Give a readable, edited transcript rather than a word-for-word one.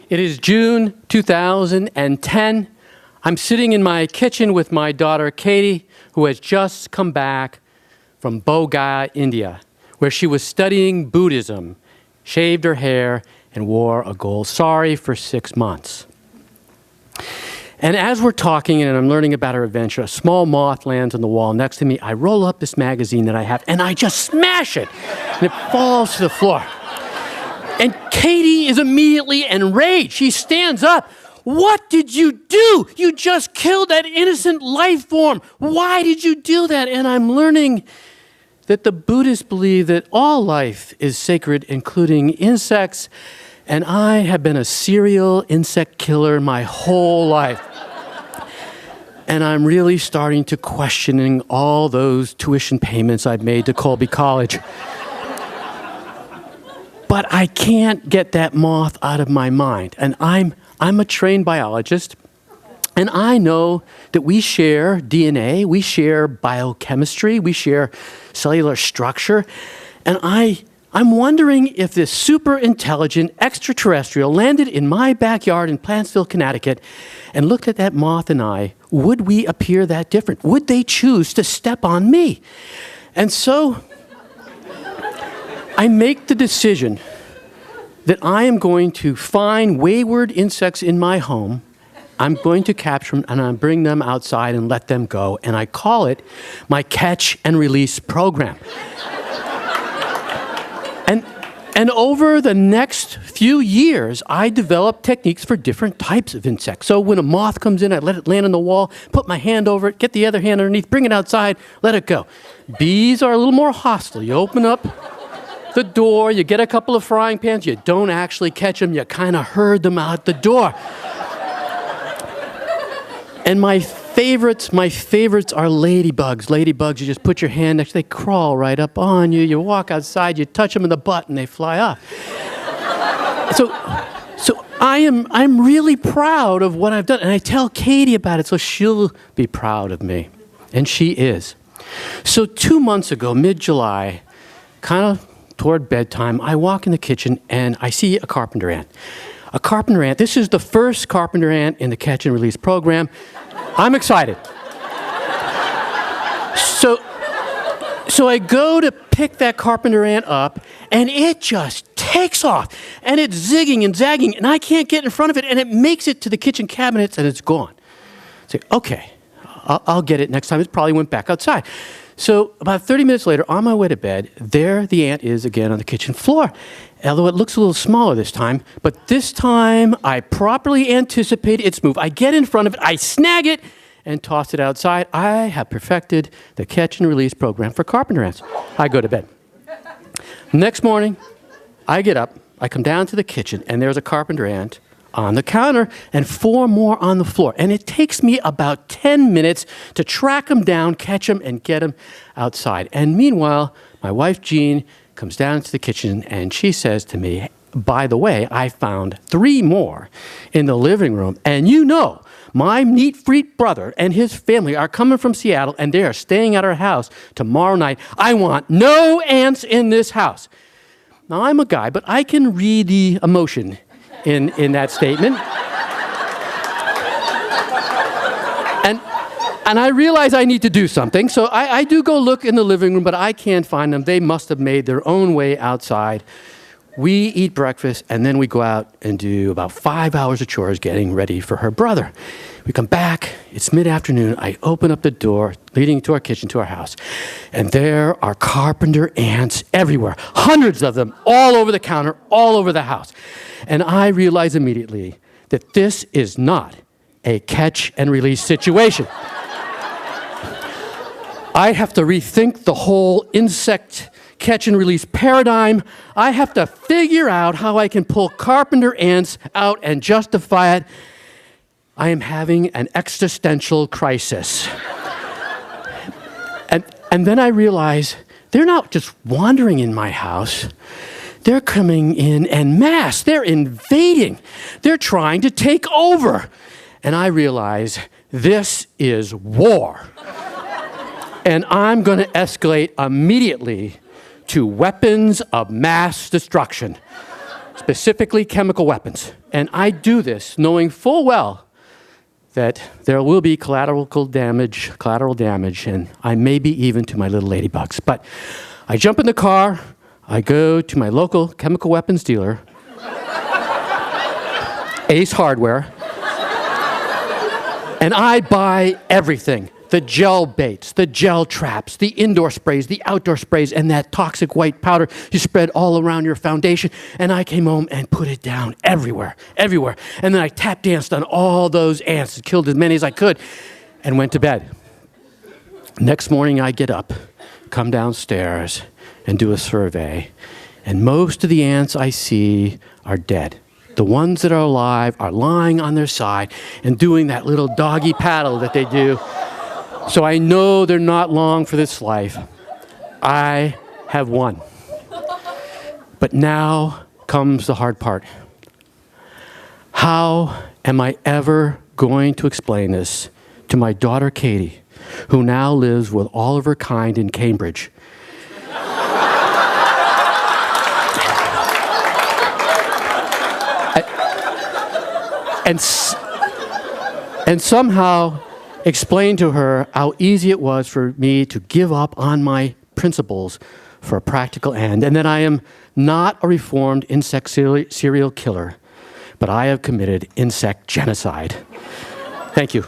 It is June 2010. I'm sitting in my kitchen with my daughter, Katie, who has just come back from Bodh Gaya, India, where she was studying Buddhism, shaved her hair, and wore a gold sari for 6 months. And as we're talking and I'm learning about her adventure, a small moth lands on the wall next to me. I roll up this magazine that I have, and I just smash it, and it falls to the floor. And Katie is immediately enraged. She stands up. What did you do? You just killed that innocent life form. Why did you do that? And I'm learning that the Buddhists believe that all life is sacred, including insects. And I have been a serial insect killer my whole life. And I'm really starting to questioning all those tuition payments I've made to Colby College. But I can't get that moth out of my mind. And I'm a trained biologist, and I know that we share DNA, we share biochemistry, we share cellular structure, and I'm wondering if this super intelligent extraterrestrial landed in my backyard in Plantsville, Connecticut, and looked at that moth and I, would we appear that different? Would they choose to step on me? And so I make the decision that I am going to find wayward insects in my home. I'm going to capture them and I bring them outside and let them go. And I call it my catch and release program. And over the next few years, I developed techniques for different types of insects. So when a moth comes in, I let it land on the wall, put my hand over it, get the other hand underneath, bring it outside, let it go. Bees are a little more hostile. You open up the door, you get a couple of frying pans, you don't actually catch them, you kind of herd them out the door. And my favorites are ladybugs. Ladybugs, you just put your hand next, they crawl right up on you, you walk outside, you touch them in the butt, and they fly off. So I'm really proud of what I've done, and I tell Katie about it, so she'll be proud of me. And she is. So 2 months ago, mid-July, kind of toward bedtime, I walk in the kitchen and I see a carpenter ant. A carpenter ant. This is the first carpenter ant in the catch and release program. I'm excited. So I go to pick that carpenter ant up and it just takes off and it's zigging and zagging and I can't get in front of it and it makes it to the kitchen cabinets and it's gone. I say, okay, I'll get it next time. It probably went back outside. So about 30 minutes later, on my way to bed, there the ant is again on the kitchen floor. Although it looks a little smaller this time, but this time I properly anticipate its move. I get in front of it, I snag it, and toss it outside. I have perfected the catch and release program for carpenter ants. I go to bed. Next morning, I get up, I come down to the kitchen, and there's a carpenter ant on the counter and 4 more on the floor. And it takes me about 10 minutes to track them down, catch them, and get them outside. And meanwhile, my wife, Jean, comes down to the kitchen and she says to me, by the way, I found 3 more in the living room. And you know, my neat freak brother and his family are coming from Seattle and they are staying at our house tomorrow night. I want no ants in this house. Now, I'm a guy, but I can read the emotion in that statement. And I realize I need to do something, so I do go look in the living room, but I can't find them. They must have made their own way outside. We eat breakfast, and then we go out and do about 5 hours of chores getting ready for her brother. We come back, it's mid-afternoon, I open up the door leading to our kitchen, to our house, and there are carpenter ants everywhere, hundreds of them, all over the counter, all over the house. And I realize immediately that this is not a catch and release situation. I have to rethink the whole insect catch and release paradigm. I have to figure out how I can pull carpenter ants out and justify it. I am having an existential crisis. And then I realize they're not just wandering in my house. They're coming in en masse. They're invading. They're trying to take over. And I realize this is war. And I'm going to escalate immediately to weapons of mass destruction. specifically chemical weapons. And I do this knowing full well that there will be collateral damage, and I may be even to my little ladybugs. But I jump in the car, I go to my local chemical weapons dealer, Ace Hardware, and I buy everything. The gel baits, the gel traps, the indoor sprays, the outdoor sprays, and that toxic white powder you spread all around your foundation. And I came home and put it down everywhere. And then I tap danced on all those ants, killed as many as I could, and went to bed. Next morning I get up, come downstairs, and do a survey. And most of the ants I see are dead. The ones that are alive are lying on their side and doing that little doggy paddle that they do. So I know they're not long for this life. I have won. But now comes the hard part. How am I ever going to explain this to my daughter Katie, who now lives with all of her kind in Cambridge? And somehow explain to her how easy it was for me to give up on my principles for a practical end, and that I am not a reformed insect serial killer, but I have committed insect genocide. Thank you.